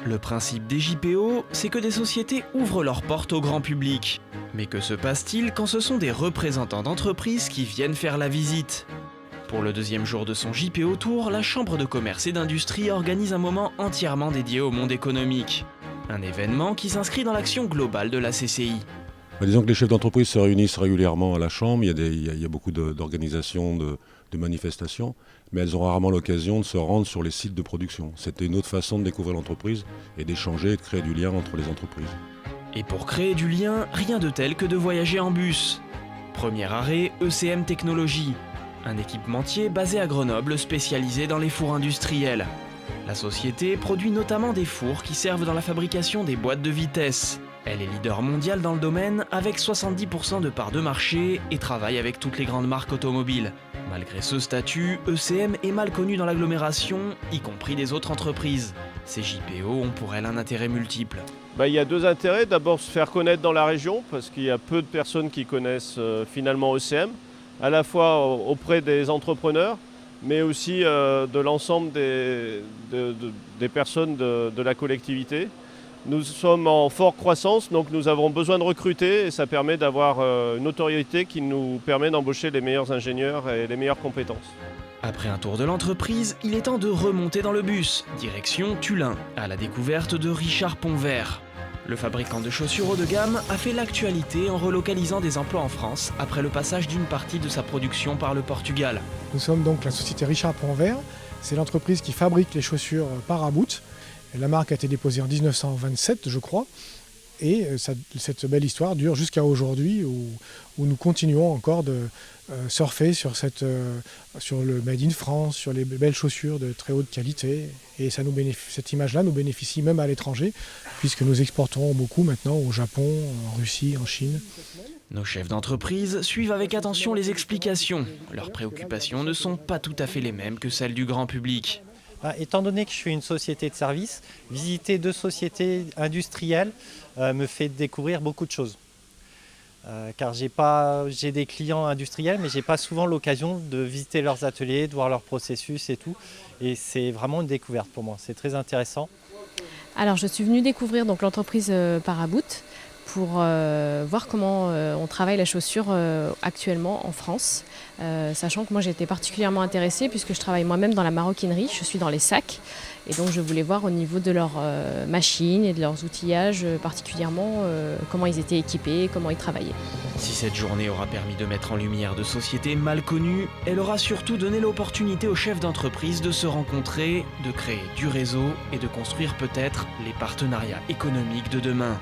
Le principe des JPO, c'est que des sociétés ouvrent leurs portes au grand public. Mais que se passe-t-il quand ce sont des représentants d'entreprises qui viennent faire la visite ? Pour le deuxième jour de son JPO Tour, la Chambre de commerce et d'industrie organise un moment entièrement dédié au monde économique. Un événement qui s'inscrit dans l'action globale de la CCI. Disons que les chefs d'entreprise se réunissent régulièrement à la Chambre, il y a beaucoup d'organisations, de manifestations, mais elles ont rarement l'occasion de se rendre sur les sites de production. C'était une autre façon de découvrir l'entreprise et d'échanger et de créer du lien entre les entreprises. Et pour créer du lien, rien de tel que de voyager en bus. Premier arrêt, ECM Technologies, un équipementier basé à Grenoble spécialisé dans les fours industriels. La société produit notamment des fours qui servent dans la fabrication des boîtes de vitesse. Elle est leader mondial dans le domaine avec 70% de part de marché et travaille avec toutes les grandes marques automobiles. Malgré ce statut, ECM est mal connu dans l'agglomération, y compris des autres entreprises. Ces JPO ont pour elle un intérêt multiple. Il y a deux intérêts. D'abord, se faire connaître dans la région, parce qu'il y a peu de personnes qui connaissent finalement ECM, à la fois auprès des entrepreneurs, mais aussi de l'ensemble des personnes de la collectivité. Nous sommes en forte croissance, donc nous avons besoin de recruter et ça permet d'avoir une notoriété qui nous permet d'embaucher les meilleurs ingénieurs et les meilleures compétences. Après un tour de l'entreprise, il est temps de remonter dans le bus, direction Tullin, à la découverte de Richard Ponvert. Le fabricant de chaussures haut de gamme a fait l'actualité en relocalisant des emplois en France après le passage d'une partie de sa production par le Portugal. Nous sommes donc la société Richard Ponvert. C'est l'entreprise qui fabrique les chaussures Paraboot. La marque a été déposée en 1927, je crois. Et cette belle histoire dure jusqu'à aujourd'hui où nous continuons encore de surfer sur le Made in France, sur les belles chaussures de très haute qualité. Et cette image-là nous bénéficie même à l'étranger, puisque nous exportons beaucoup maintenant au Japon, en Russie, en Chine. Nos chefs d'entreprise suivent avec attention les explications. Leurs préoccupations ne sont pas tout à fait les mêmes que celles du grand public. Étant donné que je suis une société de service, visiter deux sociétés industrielles me fait découvrir beaucoup de choses. Car j'ai des clients industriels, mais je n'ai pas souvent l'occasion de visiter leurs ateliers, de voir leurs processus et tout. Et c'est vraiment une découverte pour moi, c'est très intéressant. Alors je suis venue découvrir donc l'entreprise Paraboot pour voir comment on travaille la chaussure actuellement en France. Sachant que moi j'ai été particulièrement intéressée puisque je travaille moi-même dans la maroquinerie, je suis dans les sacs et donc je voulais voir au niveau de leurs machines et de leurs outillages particulièrement comment ils étaient équipés, comment ils travaillaient. Si cette journée aura permis de mettre en lumière de sociétés mal connues, elle aura surtout donné l'opportunité aux chefs d'entreprise de se rencontrer, de créer du réseau et de construire peut-être les partenariats économiques de demain.